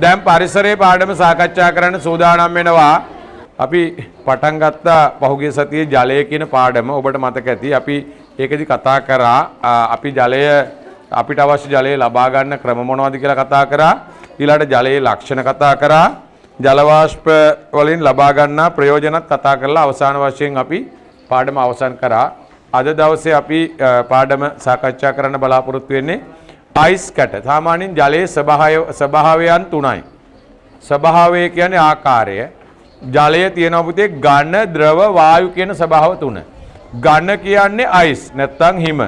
දැන් පරිසරයේ පාඩම සාකච්ඡා කරන්න සූදානම් වෙනවා. අපි පටන් ගත්ත පහුගිය සතියේ ජලය කියන පාඩම ඔබට මතක ඇති. අපි ඒකෙදි කතා කරා අපි ජලය අපිට අවශ්‍ය ජලය ලබා ගන්න ක්‍රම මොනවද කියලා කතා කරා. ඊළඟට ජලයේ ලක්ෂණ කතා කරා. ජල වාෂ්ප වලින් ලබා ගන්නා ප්‍රයෝජනත් කතා කරලා අවසාන වශයෙන් අපි පාඩම අවසන් කරා. අද දවසේ අපි පාඩම සාකච්ඡා කරන්න බලාපොරොත්තු වෙන්නේ අයිස් කැට. සාමාන්‍යයෙන් ජලයේ ස්වභාවයන් තුනයි. ස්වභාවය කියන්නේ ආකාරය. ජලය තියෙනවා පුතේ ඝන, ද්‍රව, වායු කියන ස්වභාව තුන. ඝන කියන්නේ අයිස් නැත්නම් හිම.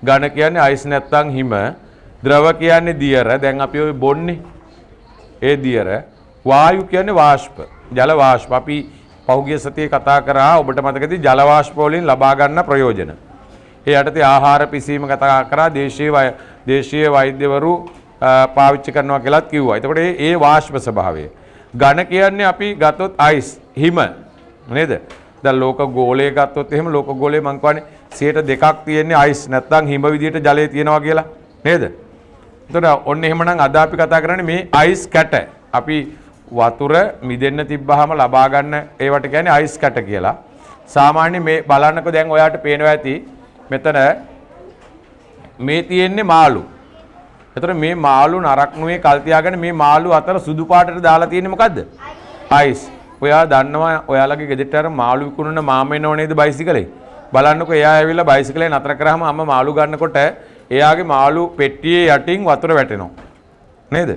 ඝන කියන්නේ අයිස් නැත්නම් හිම. ද්‍රව කියන්නේ දියර. දැන් අපි ඔය බොන්නේ. ඒ දියර. වායු කියන්නේ වාෂ්ප. ජල වාෂ්ප. අපි පහුගිය සතියේ කතා කරා ඔබට මතකද ජල වාෂ්ප වලින් ලබා ගන්න ප්‍රයෝජන. ඒ යටතේ ආහාර පිසීම කතා කරා දේශීය වෛද්‍යවරු පාවිච්චි කරනවා කියලාත් කිව්වා. එතකොට ඒ වාෂ්ප ස්වභාවය. ඝන කියන්නේ අපි ගත්තොත් අයිස් හිම නේද? දැන් ලෝක ගෝලය ගත්තොත් එහෙම ලෝක ගෝලය මං කියන්නේ 2% තියෙන්නේ අයිස් නැත්නම් හිම විදියට ජලය තියෙනවා කියලා නේද? එතකොට ඔන්න එහෙමනම් අද අපි කතා කරන්නේ මේ අයිස් කැට. අපි වතුර මිදෙන්න තිබ්බහම ලබා ගන්න ඒවට කියන්නේ අයිස් කැට කියලා. සාමාන්‍ය මේ බලන්නකෝ දැන් ඔයාලට පේනවා ඇති මෙතන මේ තියෙන්නේ මාළු. එතකොට මේ මාළු නරක් නුවේ කල් තියාගෙන මේ මාළු අතර සුදු පාටට දාලා තියෙන්නේ මොකද්ද? අයිස්. ඔයා දන්නවා ඔයාලගේ ගෙදරට අර මාළු විකුණන මාම එනව නේද බයිසිකලේ? බලන්නකෝ එයා ඇවිල්ලා බයිසිකලේ නතර කරාම අම්ම මාළු ගන්නකොට එයාගේ මාළු පෙට්ටියේ යටින් වතුර වැටෙනවා. නේද?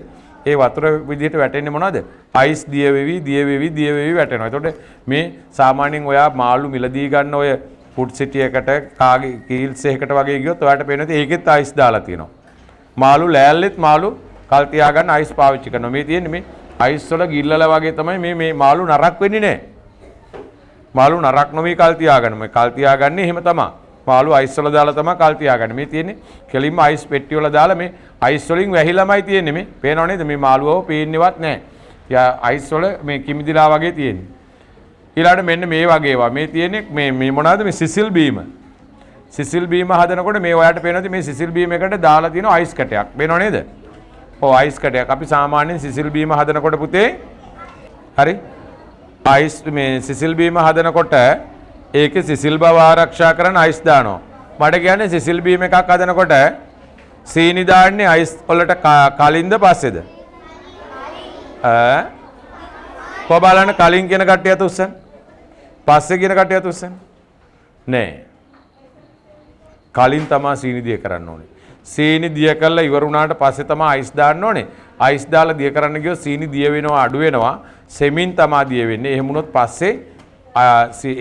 ඒ වතුර විදිහට වැටෙන්නේ මොනවද? අයිස් දිය වෙවි වැටෙනවා. එතකොට මේ සාමාන්‍යයෙන් ඔයා මාළු මිලදී ගන්න ඔය ෆුඩ් සිටි එකට කාගේ කීල්ස් එකකට වගේ ගියොත් ඔයාලට පේනවා ඒකෙත් අයිස් දාලා තියෙනවා. මාළු ලෑල්ලෙත් මාළු කල් තියාගන්න අයිස් පාවිච්චි කරනවා. මේ තියෙන්නේ මේ අයිස් වල ගිල්ලලා වගේ තමයි මේ මාළු නරක් වෙන්නේ නැහැ. මාළු නරක් නොවි කල් තියාගන්න. මේ කල් තියාගන්නේ එහෙම තමයි. මාළු අයිස් වල දාලා තමයි කල් තියාගන්නේ. මේ තියෙන්නේ කෙලින්ම අයිස් පෙට්ටි වල දාලා මේ අයිස් වලින් වැහිලාමයි තියෙන්නේ මේ. පේනව නේද? මේ මාළුවව පේන්නේවත් නැහැ. යා අයිස් වල මේ කිමිදිලා වගේ තියෙන්නේ. ඊළඟට මෙන්න මේ වගේ ඒවා. මේ තියෙන්නේ මේ මොනවාද මේ සිසිල් බීම. සිසිල් බීම හදනකොට මේ ඔයාලට පේනවාද මේ සිසිල් බීම එකට දාලා තියෙන අයිස් කැටයක්. පේනව නේද? ඔව් අයිස් කැටයක්. අපි සාමාන්‍යයෙන් සිසිල් බීම හදනකොට පුතේ හරි අයිස් මේ සිසිල් බීම හදනකොට ඒකේ සිසිල් බව ආරක්ෂා කරන අයිස් දානවා. මට කියන්නේ සිසිල් බීම එකක් හදනකොට සීනි දාන්නේ අයිස් වලට කලින්ද පස්සේද? කො බලන්න කලින් කියන කට්ටියත් උස්සන්න. පස්සේ කියන කට්ටියත් උස්සන්න. නෑ. කලින් තමයි සීනි දිය කරන්න ඕනේ. සීනි දිය කරලා ඉවර වුණාට පස්සේ තමයි අයිස් දාන්න ඕනේ. අයිස් දාලා දිය කරන්න ගියොත් සීනි දිය වෙනවා අඩු වෙනවා. සෙමින් තමයි දිය වෙන්නේ. එහෙම වුණොත් පස්සේ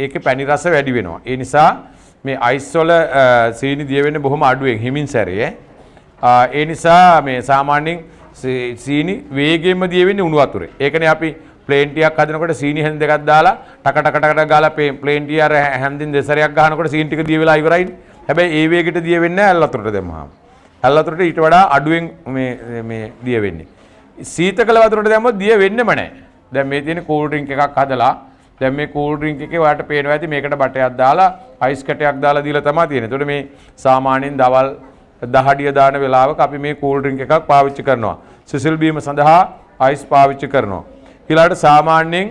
ඒකේ පැණි රස වැඩි වෙනවා. ඒ නිසා මේ අයිස් වල සීනි දිය වෙන්නේ බොහොම අඩුවෙන් හිමින් සැරේ. ඒ නිසා මේ සාමාන්‍යයෙන් සීනි වේගයෙන්ම දිය වෙන්නේ උණු වතුරේ. ඒකනේ අපි ප්ලේන් ටිකක් හදනකොට සීනි හැන් දෙකක් දාලා ටක ගාලා ප්ලේන් ටික අර හැන්දින් දෙසරයක් ගහනකොට සීනි ටික දිය වෙලා ඉවරයිනේ. හැබැයි ඒ වේගෙට දිය වෙන්නේ නැහැ ඇල් වතුරට දැම්මහම. ඇල් වතුරට ඊට වඩා අඩුවෙන් මේ දිය වෙන්නේ. සීතකල වතුරට දැම්මොත් දිය වෙන්නෙම නැහැ. දැන් මේ තියෙන කූල් ඩ්‍රින්ක් එකක් හදලා දැන් මේ කූල් ඩ්‍රින්ක් එකේ ඔයාලට පේනවා ඇති මේකට බටයක් දාලා අයිස් කැටයක් දාලා දීලා තමයි තියෙන්නේ. ඒතකොට මේ සාමාන්‍යයෙන් දවල් 10 දාන වෙලාවක අපි මේ කූල් ඩ්‍රින්ක් එකක් පාවිච්චි කරනවා. සිසිල් බීම සඳහා අයිස් පාවිච්චි කරනවා. ඊළඟට සාමාන්‍යයෙන්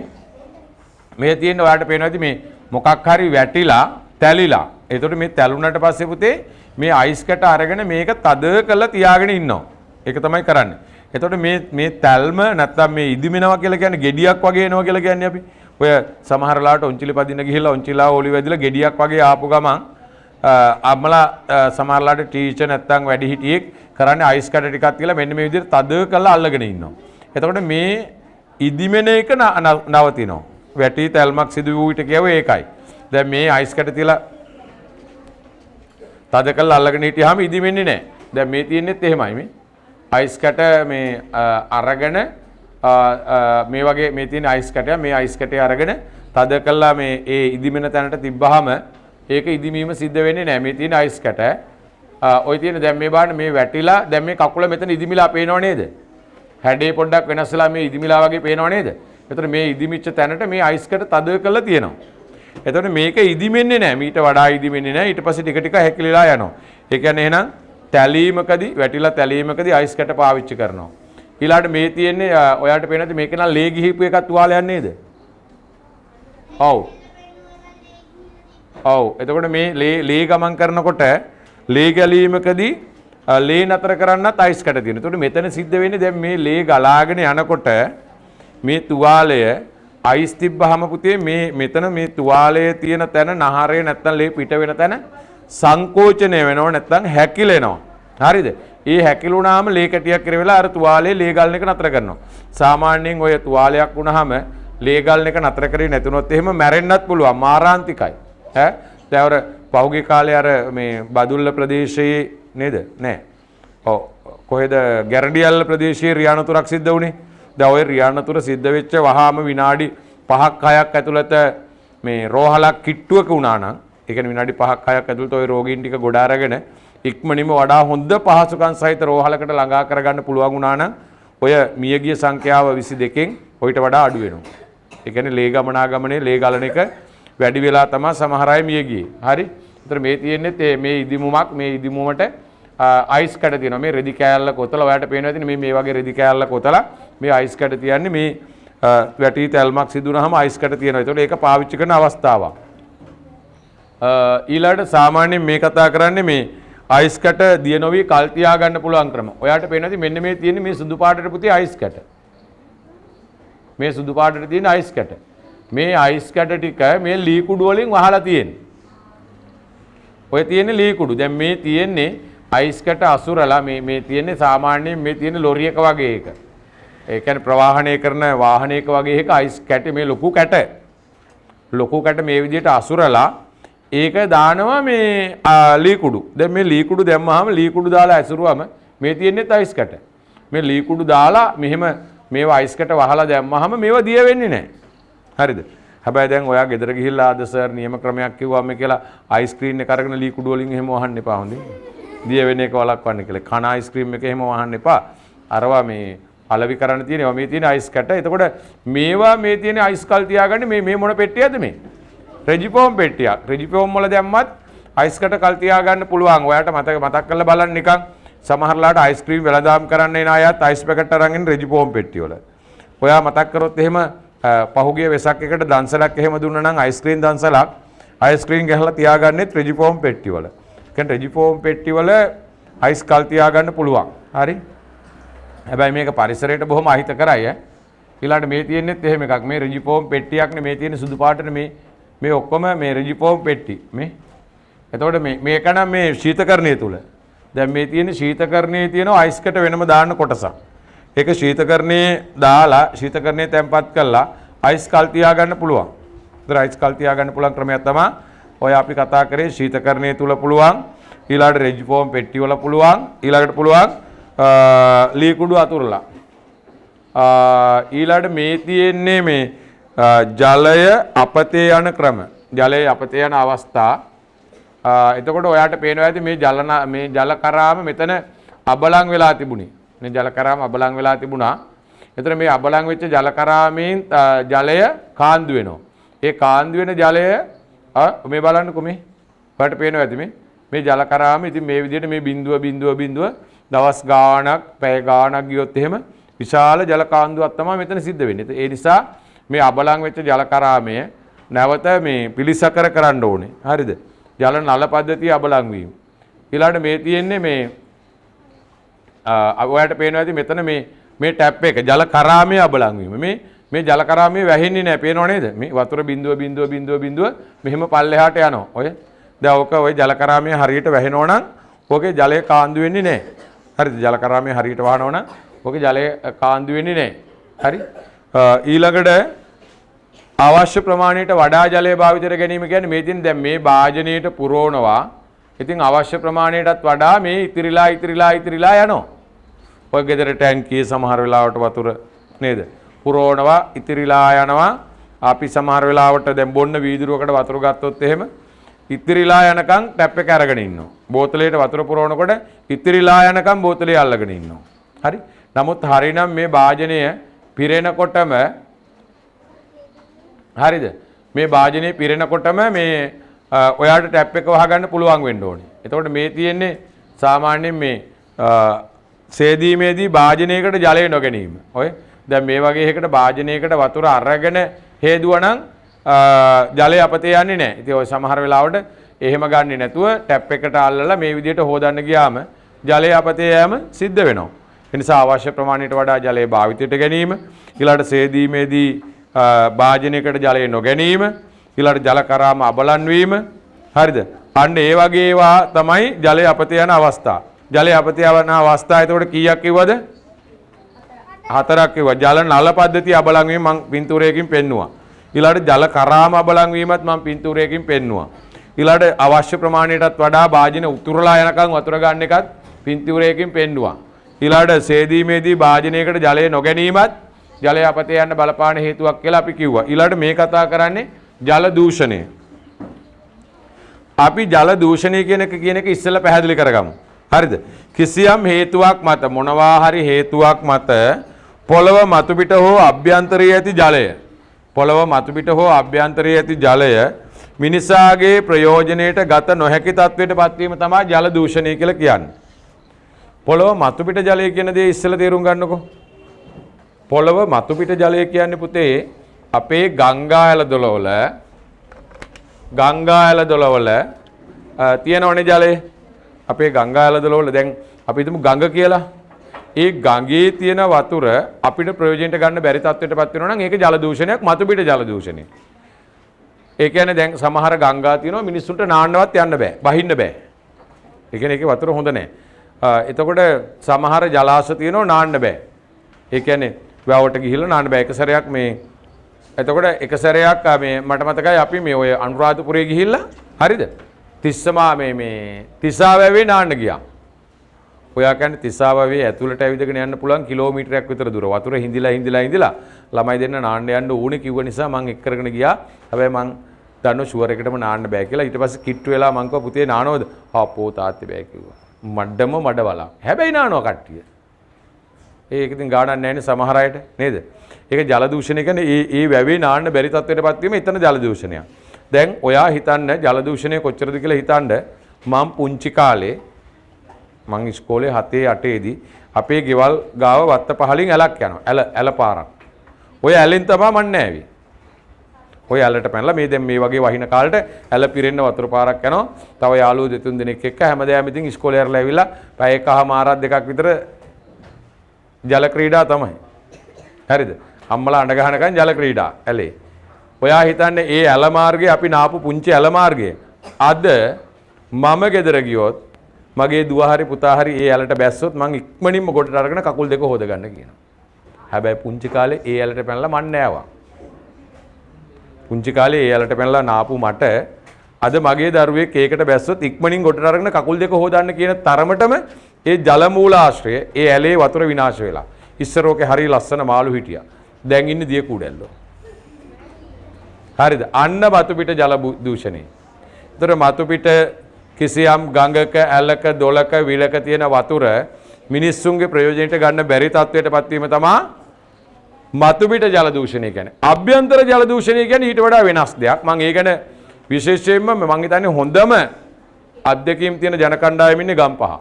මේ තියෙන ඔයාලට පේනවා ඇති මේ මොකක් හරි වැටිලා තැලිලා. ඒතකොට මේ තැලුණට පස්සේ පුතේ මේ අයිස් කැට අරගෙන මේක තද කරලා තියාගෙන ඉන්නවා. ඒක තමයි කරන්නේ. එතකොට මේ තැල්ම නැත්තම් මේ ඉදිමෙනවා කියලා කියන්නේ ගෙඩියක් වගේ එනවා කියලා කියන්නේ අපි. ඔය සමහර ලාට ඔන්චිලි පදින්න ගිහිල්ලා ඔන්චිලා ඔලි වැදිලා ගෙඩියක් වගේ ආපු ගමන් අම්මලා සමහර ලාට ටීචර් නැත්තම් වැඩිහිටියෙක් කරන්නේ අයිස් කැට ටිකක් තියලා මෙන්න මේ විදිහට තද කරලා අල්ලගෙන ඉන්නවා. එතකොට මේ ඉදිමෙන එක නවතිනවා. වැටි තැල්මක් සිදු වූ විට කියව ඒකයි. දැන් මේ අයිස් කැට තියලා තද කරලා අල්ලගෙන හිටියාම ඉදිමෙන්නේ නැහැ. දැන් මේ තියෙන්නේත් එහෙමයි මේ. අයිස් කැට මේ අරගෙන මේ වගේ මේ තියෙන අයිස් කැටය මේ අයිස් කැටය අරගෙන තද කළා මේ ඒ ඉදිමෙන තැනට තිබ්බහම ඒක ඉදිමීම සිද්ධ වෙන්නේ නැහැ. මේ තියෙන අයිස් කැට ඔය තියෙන දැන් මේ බලන්න මේ වැටිලා දැන් මේ කකුල මෙතන ඉදිමිලා පේනව නේද? හැඩේ පොඩ්ඩක් වෙනස් වෙලා මේ ඉදිමිලා වගේ පේනව නේද? එතකොට මේ ඉදිමිච්ච තැනට මේ අයිස් කැට තද කරලා තියෙනවා. එතකොට මේක ඉදිමෙන්නේ නැහැ. මීට වඩා ඉදිමෙන්නේ නැහැ. ඊට පස්සේ ටික ටික හැකිලිලා යනවා. ඒ කියන්නේ එහෙනම් තැලීමකදී වැටිලා තැලීමකදී අයිස් කැට පාවිච්චි කරනවා. ඊළාට මේ තියෙන්නේ ඔයාලට පේනද මේක නම් ලේ ගිහිපු එකක් තුවාලයක් නේද? ඔව්. ඔව්. එතකොට මේ ලේ ගමන් කරනකොට ලේ ගැලීමකදී ලේ නතර කරන්නත් අයිස් කැට තියෙනවා. එතකොට මෙතන සිද්ධ වෙන්නේ දැන් මේ ලේ ගලාගෙන යනකොට මේ තුවාලය අයිස් තිබ්බහම පුතේ මෙතන මේ තුවාලයේ තියෙන තැන නහරේ නැත්තම් ලේ පිට වෙන තැන සංකෝචනය වෙනවා නැත්තම් හැකිලෙනවා. හරිද? ඒ හැකිලුණාම ලේ කැටියක් කරවෙලා අර තුවාලේ ලේ ගලන එක නතර කරනවා. සාමාන්‍යයෙන් ඔය තුවාලයක් වුණාම ලේ ගලන එක නතර කරේ නැතුනොත් එහෙම මැරෙන්නත් පුළුවන්. මාරාන්තිකයි. ඈ දැන් අර පහුගිය කාලේ අර මේ බදුල්ල ප්‍රදේශයේ නේද? නෑ. ඔව් කොහෙද ගැරඩියල්ල ප්‍රදේශයේ රියානතුරක් සිද්ධ වුණේ? දැන් ඔය රියානතුර සිද්ධ වෙච්ච වහාම විනාඩි 5ක් 6ක් ඇතුළත මේ රෝහලක් කිට්ටුවක වුණා නම් ඒ කියන්නේ විනාඩි 5ක් 6ක් ඇතුළත ඔය රෝගීන් ටික ගොඩ අරගෙන ඉක්මනින්ම වඩා හොඳ පහසුකම් සහිත රෝහලකට ළඟා කරගන්න පුළුවන් වුණා නම් ඔය මියගිය සංඛ්‍යාව 22කින් ඔయిత වඩා අඩු වෙනවා. ඒ කියන්නේ ලේ ගමනාගමනේ ලේ ගලන එක වැඩි වෙලා තමයි සමහර අය මිය ගියේ. හරි? ඒතර මේ තියෙන්නේ මේ ඉදිමුමක් මේ ඉදිමුමට අයිස් කැට තියෙනවා. මේ රෙදි කෑල්ල කොතලා ඔයාලට පේනවා ඇතිනේ මේ වගේ රෙදි කෑල්ල කොතලා මේ අයිස් කැට තියන්නේ මේ වැටි තැල්මක් සිදු වුණාම අයිස් කැට තියෙනවා. ඒතකොට ඒක පාවිච්චි කරන අවස්ථාවක්. ඊළඟට සාමාන්‍යයෙන් මේ කතා කරන්නේ මේ අයිස් කැට දිය නොවි කල් තියා ගන්න පුළුවන් ක්‍රම. ඔයාලට පේනවා ඇති මෙන්න මේ තියෙන්නේ මේ සුදු පාටට පුතේ අයිස් කැට. මේ සුදු පාටට තියෙන අයිස් කැට. මේ අයිස් කැට ටික මේ ලී කුඩු වලින් වහලා තියෙන්නේ. ඔය තියෙන්නේ ලී කුඩු. දැන් මේ තියෙන්නේ අයිස් කැට අසුරලා මේ තියෙන්නේ සාමාන්‍යයෙන් මේ තියෙන ලොරි එක වගේ එක. ඒ කියන්නේ ප්‍රවාහනය කරන වාහනයක වගේ එක අයිස් කැට මේ ලොකු කැට. ලොකු කැට මේ විදිහට අසුරලා ඒක දානවා මේ ලී කුඩු. දැන් මේ ලී කුඩු දැම්මහම ලී කුඩු දාලා ඇසුරුවම මේ තියෙන්නේ අයිස් කැට. මේ ලී කුඩු දාලා මෙහෙම මේවා අයිස් කැට වහලා දැම්මහම මේවා දිය වෙන්නේ නැහැ. හරිද? හැබැයි දැන් ඔයා ගෙදර ගිහිල්ලා ආද සර් නියම ක්‍රමයක් කිව්වම කියලා අයිස්ක්‍රීම් එක අරගෙන ලී කුඩු වලින් එහෙම වහන්න එපා හොඳේ. දිය වෙන එක වළක්වන්න කියලා. කන අයිස්ක්‍රීම් එක එහෙම වහන්න එපා. අරවා මේ අලවි කරන්න තියෙනවා. මේ තියෙන අයිස් කැට. එතකොට මේවා මේ තියෙන අයිස් කල් තියාගන්න මේ මොන පෙට්ටියද මේ? රෙජිෆෝම් පෙට්ටියක්. රෙජිෆෝම් වල දැම්මත් අයිස් කැට කල් තියාගන්න පුළුවන්. ඔයාට මතක් කරලා බලන්න නිකන් සමහරලාට අයිස්ක්‍රීම් වෙලදාම් කරන්න එන අයත් අයිස් පැකට් අරන් එන රෙජිෆෝම් පෙට්ටිය වල. ඔයා මතක් කරොත් එහෙම පහුගිය වෙසක් එකට දන්සලක් එහෙම දුන්නා නම් අයිස්ක්‍රීම් දන්සලක් අයිස්ක්‍රීම් ගහලා තියාගන්නෙත් රෙජිෆෝම් පෙට්ටි වල. කියන්නේ රෙජිෆෝම් පෙට්ටි වල අයිස් කල් තියාගන්න පුළුවන්. හරි? හැබැයි මේක පරිසරයට බොහොම අහිතකරයි ඈ. ඊළඟට මේ තියෙන්නෙත් එහෙම එකක්. මේ රෙජිෆෝම් පෙට්ටියක්නේ මේ තියෙන සුදු පාටනේ මේ ඔක්කොම මේ රෙජිෆෝම් පෙට්ටි මේ. එතකොට මේක නම් මේ ශීතකරණය තුල. දැන් මේ තියෙන ශීතකරණයේ තියෙන අයිස් කැට වෙනම දාන්න කොටසක්. ඒක ශීතකරණයේ දාලා ශීතකරණයේ තැම්පත් කරලා අයිස් කල් තියාගන්න පුළුවන්. ඒතර අයිස් කල් තියාගන්න පුළුවන් ක්‍රමයක් තමයි ඔය අපි කතා කරේ ශීතකරණයේ තුල පුළුවන්. ඊළඟට රෙජිෆෝම් පෙට්ටි වල පුළුවන්. ඊළඟට පුළුවන් ලී කුඩු අතුරලා. ඊළඟට මේ තියෙන්නේ මේ ජලය අපතේ යන ක්‍රම. ජලයේ අපතේ යන අවස්ථා. එතකොට ඔයාට පේනවා ඇති මේ ජල කරාම මෙතන අබලන් වෙලා තිබුණේ. මේ ජල කරාම අබලන් වෙලා තිබුණා. එතන මේ අබලන් වෙච්ච ජල කරාමෙන් ජලය කාන්දු වෙනවා. ඒ කාන්දු වෙන ජලය මේ බලන්නකො මේ. ඔයාට පේනවා ඇති මේ ජල කරාම ඉතින් මේ විදිහට මේ බිඳුව දවස් ගාණක් පැය ගාණක් ගියොත් එහෙම විශාල ජල කාන්දුවක් තමයි මෙතන සිද්ධ වෙන්නේ. ඒ නිසා මේ අබලන් වෙච්ච ජල කරාමය නැවත මේ පිළිසකර කරන්න ඕනේ. හරිද? ජල නල පද්ධතිය අබලන් වීම. ඊළඟට මේ තියෙන්නේ මේ ඔයාලට පේනවා ඇති මෙතන මේ ටැප් එක ජල කරාමයේ අබලන් වීම. මේ ජල කරාමයේ වැහෙන්නේ නැහැ. පේනව නේද? මේ වතුර බිඳුව මෙහෙම පල්ලෙහාට යනවා. ඔය දැන් ඔය ජල කරාමයේ හරියට වැහෙනව නම් ඔකේ ජලය කාන්දු වෙන්නේ නැහැ. හරිද? ජල කරාමයේ හරියට වහනව නම් ඔකේ ජලය කාන්දු වෙන්නේ නැහැ. හරි? ඊළඟට අවශ්‍ය ප්‍රමාණයට වඩා ජලය භාවිත කර ගැනීම කියන්නේ මේ තියෙන දැන් මේ භාජනයේට පුරවනවා. ඉතින් අවශ්‍ය ප්‍රමාණයටත් වඩා මේ ඉතිරිලා යනවා. ඔය ගෙදර ටැංකියේ සමහර වෙලාවට වතුර නේද? පුරවනවා ඉතිරිලා යනවා. අපි සමහර වෙලාවට දැන් බොන්න වීදුරුවකට වතුර ගත්තොත් එහෙම ඉතිරිලා යනකම් ටැප් එක අරගෙන ඉන්නවා. බෝතලයට වතුර පුරවනකොට ඉතිරිලා යනකම් බෝතලේ අල්ලගෙන ඉන්නවා. හරි? නමුත් හරිනම් මේ භාජනය පිරෙනකොටම හරිද? මේ භාජනය පිරෙනකොටම මේ ඔයාට ටැප් එක වහගන්න පුළුවන් වෙන්න ඕනේ. එතකොට මේ තියෙන්නේ සාමාන්‍යයෙන් මේ සේදීමේදී භාජනයකට ජලය නොගැනීම. ඔය දැන් මේ වගේ එකකට භාජනයකට වතුර අරගෙන හේදුවනම් ජලය අපතේ යන්නේ නැහැ. ඉතින් ඔය සමහර වෙලාවට එහෙම ගන්නේ නැතුව ටැප් එකට අල්ලලා මේ විදිහට හොදන්න ගියාම ජලය අපතේ යෑම සිද්ධ වෙනවා. ඒ නිසා අවශ්‍ය ප්‍රමාණයට වඩා ජලය භාවිතයට ගැනීම, ඊළඟට සේදීමේදී භාජනයකට ජලය නොගැනීම, ඊළඟට ජල කරාම අබලන් වීම. හරිද? අන්න ඒ වගේ ඒවා තමයි ජලය අපතේ යන අවස්ථා. ජලය අපතේ යන අවස්ථා එතකොට කීයක් කිව්වද? 4ක් කිව්වා. ජල නල පද්ධතිය අබලන් වීම මම පින්තූරයකින් පෙන්නුවා. ඊළඟට ජල කරාම අබලන් වීමත් මම පින්තූරයකින් පෙන්නුවා. ඊළඟට අවශ්‍ය ප්‍රමාණයටත් වඩා භාජන උතුරලා යනකම් වතුර ගන්න එකත් පින්තූරයකින් පෙන්නුවා. ඊළඟට සේදීමේදී භාජනයකට ජලය නොගැනීමත් ජලය අපතේ යන්න බලපාන හේතුවක් කියලා අපි කිව්වා. ඊළඟට මේ කතා කරන්නේ ජල දූෂණය. අපි ජල දූෂණය කියන එක ඉස්සෙල්ලා පැහැදිලි කරගමු. හරිද? කිසියම් හේතුවක් මත මොනවා හරි හේතුවක් මත පොළව මතුපිට හෝ අභ්‍යන්තරයේ ඇති ජලය පොළව මතුපිට හෝ අභ්‍යන්තරයේ ඇති ජලය මිනිසාගේ ප්‍රයෝජනයට ගත නොහැකි තත්වයට පත්වීම තමයි ජල දූෂණය කියලා කියන්නේ. පොළව මතුපිට ජලය කියන දේ ඉස්සෙල්ලා තේරුම් ගන්නකො. පොළව මතුපිට ජලය කියන්නේ පුතේ අපේ ගංගා ඇල දොළවල තියෙනවනේ ජලය. අපේ ගංගා ඇල දොළවල දැන් අපි හිතමු ගඟ කියලා. ඒ ගඟේ තියෙන වතුර අපිට ප්‍රයෝජනට ගන්න බැරි තත්ත්වයටපත් වෙනවා නම් ඒක ජල දූෂණයක්, මතුපිට ජල දූෂණය. ඒ කියන්නේ දැන් සමහර ගංගා තියෙනවා මිනිස්සුන්ට නාන්නවත් යන්න බෑ, බහින්න බෑ. ඒ කියන්නේ ඒකේ වතුර හොඳ නැහැ. එතකොට සමහර ජලාශ තියෙනවා නාන්න බෑ. ඒ කියන්නේ වැවට ගිහිල්ලා නාන්න බෑ. එතකොට එක සැරයක් මේ මට මතකයි අපි මේ ඔය අනුරාධපුරේ ගිහිල්ලා හරිද? තිස්සා වැවේ නාන්න ගියා. ඔයා කියන්නේ තිස්සා වැවේ ඇතුළට ඇවිදගෙන යන්න පුළුවන් කිලෝමීටරයක් විතර දුර. වතුර හිඳිලා ළමයි දෙන්න නාන්න යන්න ඕනේ කිව්ව නිසා මං එක් කරගෙන ගියා. හැබැයි මං දන්නව ෂුවර් එකටම නාන්න බෑ කියලා. ඊට පස්සේ කිට්ටු වෙලා මං කිව්වා පුතේ නානවද? අපෝ තාත්තේ බෑ කිව්වා. මඩවලා. හැබැයි නානවා කට්ටිය. ඒක ඉතින් ගාණක් නැහැ නේ සමහර අයට නේද? ඒක ජල දූෂණය කියන්නේ ඒ වැවේ නාන්න බැරි තත්ත්වයටපත් වීම එතන ජල දූෂණයක්. දැන් ඔයා හිතන්න ජල දූෂණය කොච්චරද කියලා හිතන්න. මම පුංචි කාලේ මං ඉස්කෝලේ 7 8ේදී අපේ ගෙවල් ගාව වත්ත පහලින් ඇලක් යනවා. ඇල පාරක්. ඔය ඇලෙන් තමයි මන් නෑවි. ඔය ඇලට පැනලා මේ දැන් මේ වගේ වහින කාලෙට ඇල පිරෙන්න වතුර පාරක් යනවා. තව යාළුවෝ දෙතුන් දෙනෙක් එක්ක හැමදාම ඉතින් ඉස්කෝලේ ඇරලා ඇවිල්ලා පැය එකමාරක් දෙකක් විතර ජල ක්‍රීඩා තමයි. හරිද? අම්මලා අඬ ගහනකන් ජල ක්‍රීඩා ඇලේ. ඔයා හිතන්නේ ඒ ඇල මාර්ගයේ අපි නාපු පුංචි ඇල මාර්ගයේ අද මම ගෙදර ගියොත් මගේ දුව හරි පුතා හරි ඒ ඇලට බැස්සොත් මං ඉක්මනින්ම ගොඩට අරගෙන කකුල් දෙක හොද ගන්න කියනවා. හැබැයි පුංචි කාලේ ඒ ඇලට පැනලා මන් නෑවා. පුංචි කාලේ ඒ ඇලට පැනලා නාපු මට අද මගේ දරුවෙක් ඒකට බැස්සොත් ඉක්මනින් ගොඩට අරගෙන කකුල් දෙක හොදන්න කියන තරමටම ඒ ජල මූලාශ්‍රය ඒ ඇලේ වතුර විනාශ වෙලා. ඉස්සර ඕකේ හරිය ලස්සන මාළු හිටියා. දැන් ඉන්නේ දිය කුඩැල්ලෝ. හරිද? අන්න මතුපිට ජල දූෂණය. ඒතර මතුපිට කිසියම් ගඟක ඇලක දොලක විලක තියෙන වතුර මිනිස්සුන්ගේ ප්‍රයෝජනයට ගන්න බැරි තත්ත්වයටපත් වීම තමයි මතුපිට ජල දූෂණය කියන්නේ. අභ්‍යන්තර ජල දූෂණය කියන්නේ ඊට වඩා වෙනස් දෙයක්. මම ඒ ගැන විශේෂයෙන්ම මම හිතන්නේ හොඳම අධ්‍යක්ීම් තියෙන ජන කණ්ඩායම ඉන්නේ ගම්පහ.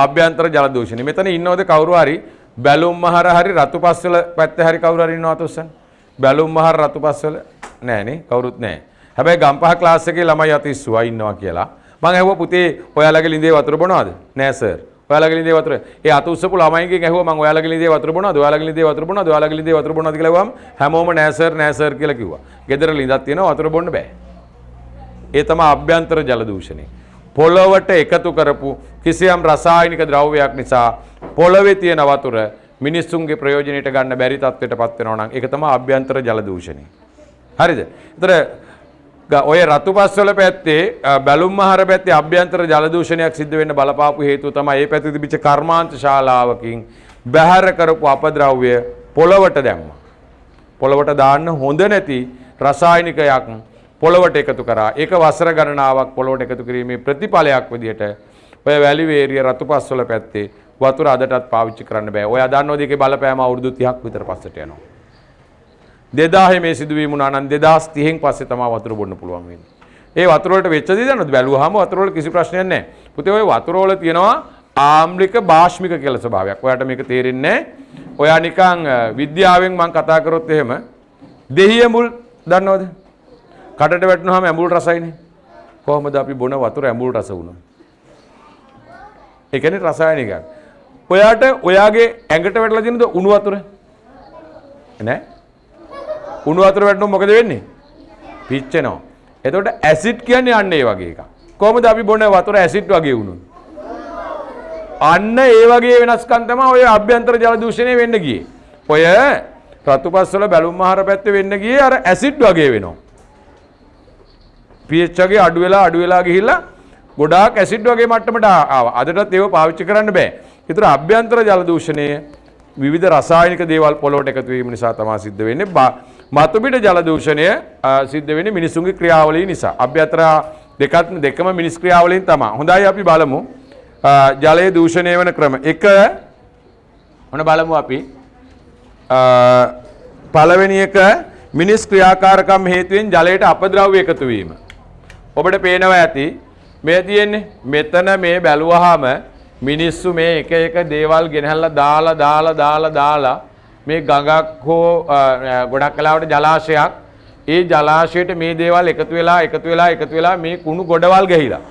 අභ්‍යන්තර ජල දූෂණය. මෙතන ඉන්නවද කවුරු හරි බැලුම් මහර හරි රතුපස්වල පැත්තේ හරි කවුරු හරි ඉන්නවද උස්සන්? බැලුම් මහර රතුපස්වල නෑ නේ කවුරුත් නෑ. හැබැයි ගම්පහ ක්ලාස් එකේ ළමයි අතිස්සුවා ඉන්නවා කියලා. මම ඇහුවා පුතේ ඔයාලගේ ලිඳේ වතුර බොනවද? නෑ සර්. ඔයාලගේ ලිඳේ වතුර. ඒ අත උස්සපු ළමයිගෙන් ඇහුවා මම ඔයාලගේ ලිඳේ වතුර බොනවද? ඔයාලගේ ලිඳේ වතුර බොනවද? ඔයාලගේ ලිඳේ වතුර බොනවද කියලා ඇහුවම හැමෝම නෑ සර් කියලා කිව්වා. ගෙදර ලිඳක් තියෙනවා වතුර බොන්න බෑ. ඒ තමයි අභ්‍යන්තර ජල දූෂණය. පොළොවට එකතු කරපු කිසියම් රසායනික ද්‍රව්‍යයක් නිසා පොළොවේ තියෙන වතුර මිනිස්සුන්ගේ ප්‍රයෝජනයට ගන්න බැරි තත්ත්වයටපත් වෙනවා නම් ඒක තමයි අභ්‍යන්තර ජල දූෂණය. හරිද? ඒතර ඔය රතුපස්වල පැත්තේ බැලුම් මහර පැත්තේ අභ්‍යන්තර ජල දූෂණයක් සිද්ධ වෙන්න බලපාපු හේතුව තමයි මේ පැත්තේ තිබිච්ච කර්මාන්ත ශාලාවකින් බැහැර කරපු අපද්‍රව්‍ය පොළොවට දැම්මා. පොළොවට දාන්න හොඳ නැති රසායනිකයක් පොළොවට එකතු කරා. ඒක වසර ගණනාවක් පොළොවට එකතු කිරීමේ ප්‍රතිඵලයක් විදිහට ඔය වැලිවේරිය රතුපස්වල පැත්තේ වතුර අදටත් පාවිච්චි කරන්න බෑ. ඔයා දන්නවද ඒකේ බලපෑම අවුරුදු 30ක් විතර පස්සට යනවා. 2000 මේ සිදුවීම වුණා නම් 2030න් පස්සේ තමයි වතුර බොන්න පුළුවන් වෙන්නේ. ඒ වතුර වලට වෙච්ච දේ දන්නවද? බැලුවාම වතුර වල කිසි ප්‍රශ්නයක් නැහැ. පුතේ ඔය වතුර වල තියෙනවා ආම්ලික භාෂ්මික කියලා ස්වභාවයක්. ඔයාට මේක තේරෙන්නේ නැහැ. ඔයා නිකන් විද්‍යාවෙන් මම කතා කරොත් එහෙම දෙහි ඇඹුල් දන්නවද? කඩට වැටුනහම ඇඹුල් රසයිනේ. කොහොමද අපි බොන වතුර ඇඹුල් රස වුණා? ඒ කියන්නේ රසායනිකයක්. ඔයාට ඔයාගේ ඇඟට වැටලා තියෙනද උණු වතුර? නෑ. උණු වතුර වැටුනොත් මොකද වෙන්නේ? පිච්චෙනවා. එතකොට ඇසිඩ් කියන්නේ අන්න ඒ වගේ එකක්. කොහොමද අපි බොන වතුර ඇසිඩ් වගේ වුණොත්? අන්න ඒ වගේ වෙනස්කම් තමයි ඔය අභ්‍යන්තර ජල දූෂණය වෙන්න ගියේ. ඔය රතුපස්වල බැලුම් මහර පැත්තේ වෙන්න ගියේ අර ඇසිඩ් වගේ වෙනවා. pH එක අඩු වෙලා ගිහිල්ලා ගොඩාක් ඇසිඩ් වගේ මට්ටමට ආවා. අදටත් ඒව පාවිච්චි කරන්න බෑ. ඒතර අභ්‍යන්තර ජල දූෂණය විවිධ රසායනික දේවල් පොළොවට එකතු වීම නිසා තමයි සිද්ධ වෙන්නේ. මතුපිට ජල දූෂණය සිද්ධ වෙන්නේ මිනිසුන්ගේ ක්‍රියාවලිය නිසා. අභ්‍යන්තර දෙකම මිනිස් ක්‍රියාවලියෙන් තමයි. හොඳයි අපි බලමු ජලයේ දූෂණය වෙන ක්‍රම. එක මොන බලමු අපි පළවෙනි එක මිනිස් ක්‍රියාකාරකම් හේතුවෙන් ජලයට අපද්‍රව්‍ය එකතු වීම. ඔබට පේනවා ඇති මේ තියෙන්නේ මෙතන මේ බැලුවාම මිනිස්සු මේ එක එක දේවල් ගෙනහැල්ලා දාලා මේ ගඟක් හෝ ගොඩක් කලාවට ජලාශයක් ඒ ජලාශයට මේ දේවල් එකතු වෙලා මේ කුණු ගොඩවල් ගහිලා.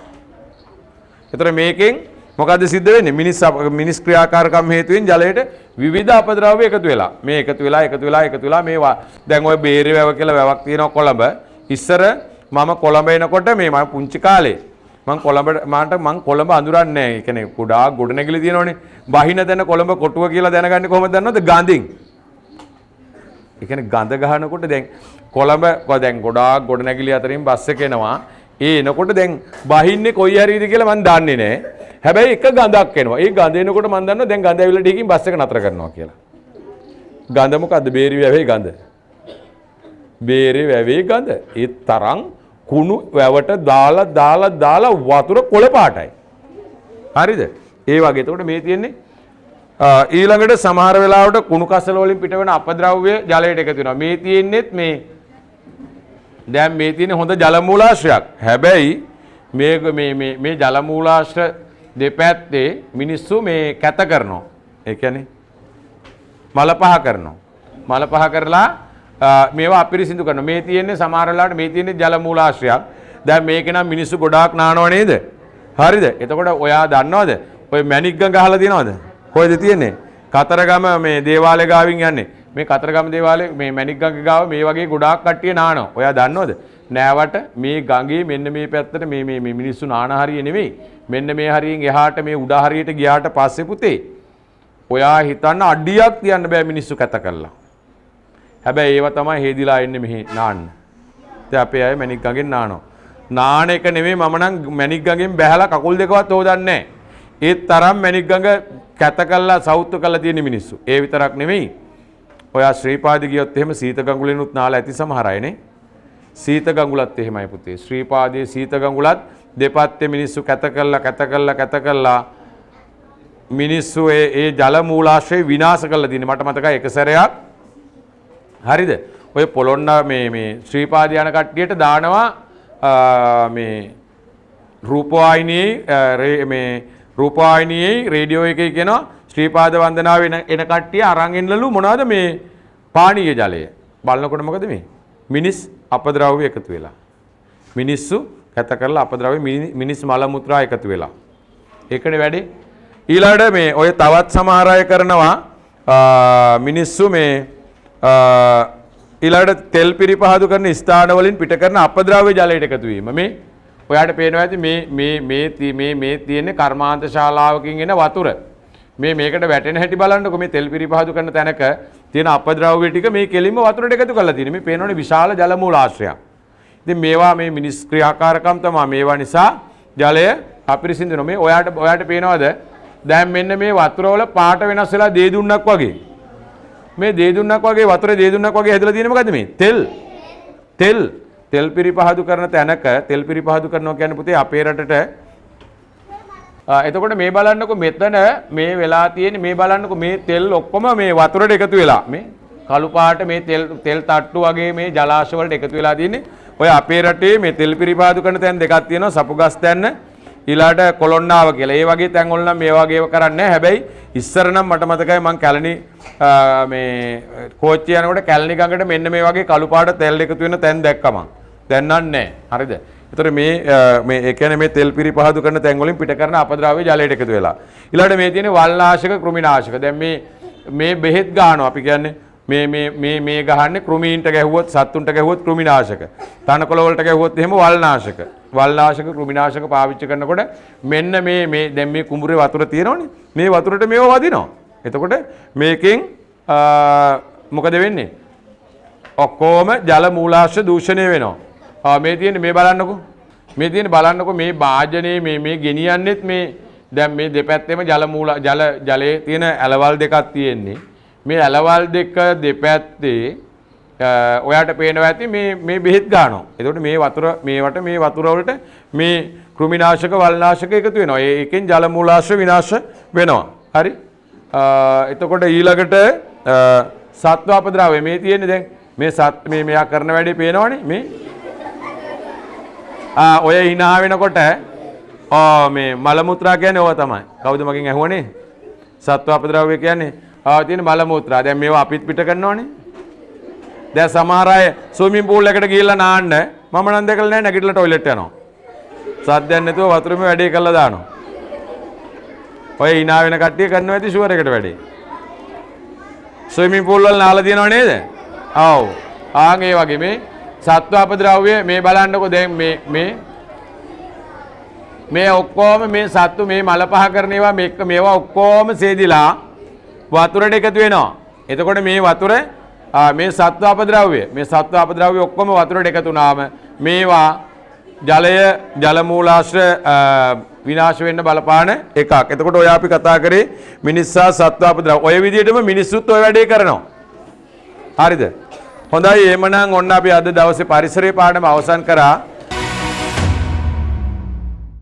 ඒතර මේකෙන් මොකද්ද සිද්ධ වෙන්නේ? මිනිස් ක්‍රියාකාරකම් හේතුවෙන් ජලයට විවිධ අපද්‍රව්‍ය එකතු වෙලා. මේ එකතු වෙලා මේවා දැන් ඔය බේරේ වැව කියලා වැවක් තියෙනවා කොළඹ. ඉස්සර මම කොළඹ එනකොට මම පුංචි කාලේ මම කොළඹ අඳුරන්නේ නැහැ. ඒ කියන්නේ කුඩා ගොඩනැගිලි තියෙනවනේ. බහින තැන කොළඹ කොටුව කියලා දැනගන්නේ කොහොමද දන්නවද? ගඳින්. ඒ කියන්නේ ගඳ ගහනකොට දැන් කොළඹ දැන් ගොඩාක් ගොඩනැගිලි අතරින් බස් එක එනවා. ඒ එනකොට දැන් බහින්නේ කොයි හරියද කියලා මම දන්නේ නැහැ. හැබැයි එක ගඳක් එනවා. ඒ ගඳ එනකොට මම දන්නවා දැන් ගඳ ඇවිල්ලා ටිකකින් බස් එක නතර කරනවා කියලා. ගඳ මොකද්ද? බේරි වැවේ ගඳ. බේරි වැවේ ගඳ. ඒ තරම් කුණු වැවට දාලා වතුර කොළ පාටයි. හරිද? ඒ වගේ. එතකොට මේ තියෙන්නේ ඊළඟට සමහර වෙලාවට කුණු කසල වලින් පිටවෙන අපද්‍රව්‍ය ජලයට එකතු වෙනවා. මේ තියෙන්නේත් දැන් මේ තියෙන හොඳ ජල මූලාශ්‍රයක්. හැබැයි මේ ජල මූලාශ්‍ර දෙපැත්තේ මිනිස්සු මේ කැත කරනවා. ඒ කියන්නේ මල පහ කරනවා. මල පහ කරලා මේවා අපිරිසිදු කරනවා. මේ තියෙන්නේ සමහර වෙලාවට මේ තියෙන්නේ ජල මූලාශ්‍රයක්. දැන් මේක නම් මිනිස්සු ගොඩාක් නානව නේද? හරිද? එතකොට ඔයා දන්නවද? ඔය මැණික් ගඟ අහලා තියෙනවද? කොහෙද තියෙන්නේ? කතරගම මේ දේවාලය ගාවින් යන්නේ. මේ කතරගම දේවාලේ මේ මැණික් ගඟ ගාව මේ වගේ ගොඩාක් කට්ටිය නානවා. ඔයා දන්නවද? නෑවට මේ ගඟේ මෙන්න මේ පැත්තට මේ මිනිස්සු නාන හරිය නෙවෙයි. මෙන්න මේ හරියෙන් එහාට මේ උඩ හරියට ගියාට පස්සේ පුතේ ඔයා හිතන්න අඩියක් තියන්න බෑ මිනිස්සු කැත කළා. හැබැයි ඒව තමයි හේදිලා එන්නේ මෙහි නාන්න. ඉතින් අපේ අය මැණික් ගඟෙන් නානවා. නාන එක නෙවෙයි මම නම් මැණික් ගඟෙන් බැහැලා කකුල් දෙකවත් හොදන්නේ නැහැ. ඒ තරම් මැණික් ගඟ කැත කළා සවුත්තු කළා තියෙන මිනිස්සු. ඒ විතරක් නෙවෙයි. ඔයා ශ්‍රීපාද ගියොත් එහෙම සීත ගඟුලෙනුත් නාලා ඇති සමහර අයනේ. සීත ගඟුලත් එහෙමයි පුතේ. ශ්‍රීපාදයේ සීත ගඟුලත් දෙපැත්තේ මිනිස්සු කැත කළා මිනිස්සු ඒ ජල මූලාශ්‍රය විනාශ කළා තියෙන්නේ. මට මතකයි එක සැරයක් හරිද? ඔය පොළොන්න මේ ශ්‍රීපාද යන කට්ටියට දානවා මේ රූපවාහිනියේ රේඩියෝ එකේ කියනවා ශ්‍රීපාද වන්දනාව එන කට්ටිය අරන් එන්නලු මොනවද මේ පානීය ජලය. බලනකොට මොකද මේ? මිනිස් අපද්‍රව්‍ය එකතු වෙලා. මිනිස්සු කැත කරලා අපද්‍රව්‍ය මිනිස් මල මුත්‍රා එකතු වෙලා. ඒකනේ වැඩේ. ඊළඟට මේ ඔය තවත් සමහර අය කරනවා මිනිස්සු මේ ඊළඟට තෙල් පිරිපහදු කරන ස්ථාන වලින් පිට කරන අපද්‍රව්‍ය ජලයට එකතු වීම. මේ ඔයාට පේනවා ඇති මේ තියෙන්නේ කර්මාන්ත ශාලාවකින් එන වතුර. මේකට වැටෙන හැටි බලන්නකො. මේ තෙල් පිරිපහදු කරන තැනක තියෙන අපද්‍රව්‍ය ටික මේ කෙලින්ම වතුරට එකතු කරලා තියෙනවා. මේ පේනවනේ විශාල ජල මූලාශ්‍රයක්. ඉතින් මේවා මේ මිනිස් ක්‍රියාකාරකම් තමයි. මේවා නිසා ජලය අපිරිසිදු වෙනවා. මේ ඔයාට පේනවද? දැන් මෙන්න මේ වතුර වල පාට වෙනස් වෙලා දේ දුන්නක් වගේ. මේ දේ දුන්නක් වගේ වතුරේ දේ දුන්නක් වගේ හැදලා තියෙන්නේ මොකද්ද මේ? තෙල් පිරිපහදු කරන තැනක තෙල් පිරිපහදු කරනවා කියන්නේ පුතේ අපේ රටට එතකොට මේ බලන්නකො මෙතන මේ වෙලා තියෙන මේ බලන්නකො මේ තෙල් ඔක්කොම මේ වතුරට එකතු වෙලා මේ කළු පාට මේ තෙල් තට්ටු වගේ මේ ජලාශ වලට එකතු වෙලා තියෙන්නේ. ඔය අපේ රටේ මේ තෙල් පිරිපහදු කරන තැන් දෙකක් තියෙනවා. සපුගස් තැන්න ඊළාට කොළොන්නාව කියලා. ඒ වගේ තැන් වල නම් මේ වගේ ඒවා කරන්නේ නැහැ. හැබැයි ඉස්සර නම් මට මතකයි මං කැලණි මේ කෝච්චිය යනකොට කැලණි ගඟට මෙන්න මේ වගේ කළු පාට තෙල් එකතු වෙන තැන් දැක්කම. දැන් නැහැ. හරිද? ඒතර මේ ඒ කියන්නේ මේ තෙල් පිරි පහදු කරන තැන් වලින් පිට කරන අපද්‍රව්‍ය ජලයට එකතු වෙලා. ඊළාට මේ තියෙන වල්නාශක කෘමිනාශක. දැන් මේ බෙහෙත් ගන්නවා. අපි කියන්නේ මේ ගහන්නේ කෘමීන්ට ගැහුවොත් සත්තුන්ට ගැහුවොත් කෘමිනාශක. තනකොළ වලට ගැහුවොත් එහෙම වල්නාශක. වල්නාශක කෘමිනාශක පාවිච්චි කරනකොට මෙන්න මේ දැන් මේ කුඹුරේ වතුර තියෙනවනේ. මේ වතුරට මේව වදිනවා. එතකොට මේකෙන් මොකද වෙන්නේ? ඔක්කොම ජල මූලාශ්‍ර දූෂණය වෙනවා. මේ තියෙන්නේ මේ බලන්නකෝ. මේ තියෙන්නේ බලන්නකෝ මේ වාජනේ මේ ගෙනියන්නෙත් මේ දැන් මේ දෙපැත්තෙම ජලයේ තියෙන ඇලවල් දෙකක් තියෙන්නේ. මේ ඇලවල් දෙක දෙපැත්තේ ඔයාට පේනවා ඇති මේ බෙහෙත් ගන්නවා. එතකොට මේ වතුර මේවට මේ වතුර වලට මේ කෘමිනාශක වල්නාශක එකතු වෙනවා. ඒකෙන් ජල මූලාශ්‍ර විනාශ වෙනවා. හරි? එතකොට ඊළඟට සත්ව අපද්‍රව්‍ය මේ තියෙන්නේ දැන් මේ මෙයා කරන වැඩේ පේනවනේ මේ ඔය hina වෙනකොට මේ මල මුත්‍රා කියන්නේ ඕවා තමයි. කවුද මගෙන් ඇහුවනේ? සත්ව අපද්‍රව්‍ය කියන්නේ තියෙන මල මුත්‍රා. දැන් මේවා අපිත් පිට කරනවනේ. දැන් සමහර අය ස්විමින් pool එකට ගිහිල්ලා නාන්න මම නම් දැකලා නැහැ නැගිටලා টয়ලට් යනවා. සද්දයක් නැතුව වතුරෙම වැඩේ කරලා දානවා. ඔය hina වෙන කට්ටිය කරනවා ඇති ෂුවර් එකට වැඩේ. ස්විමින් pool වල නාලා තියනව නේද? ආව්. ආන් ඒ වගේ මේ සත්ව අපද්‍රව්‍ය මේ බලන්නකෝ දැන් මේ ඔක්කොම මේ සත්තු මේ මල පහ කරන ඒවා මේවා ඔක්කොම සේදිලා වතුරට එකතු වෙනවා. එතකොට මේ වතුර මේ සත්ව අපද්‍රව්‍ය ඔක්කොම වතුරට එකතු වුණාම මේවා ජල මූලාශ්‍ර විනාශ වෙන්න බලපාන එකක්. එතකොට ඔය අපි කතා කරේ මිනිස්සා සත්ව අපද්‍රව්‍ය. ඔය විදිහටම මිනිස්සුත් ඔය වැඩේ කරනවා. හරිද? හොඳයි එහෙමනම් ඔන්න අපි අද දවසේ පරිසරයේ පාඩම අවසන් කරා.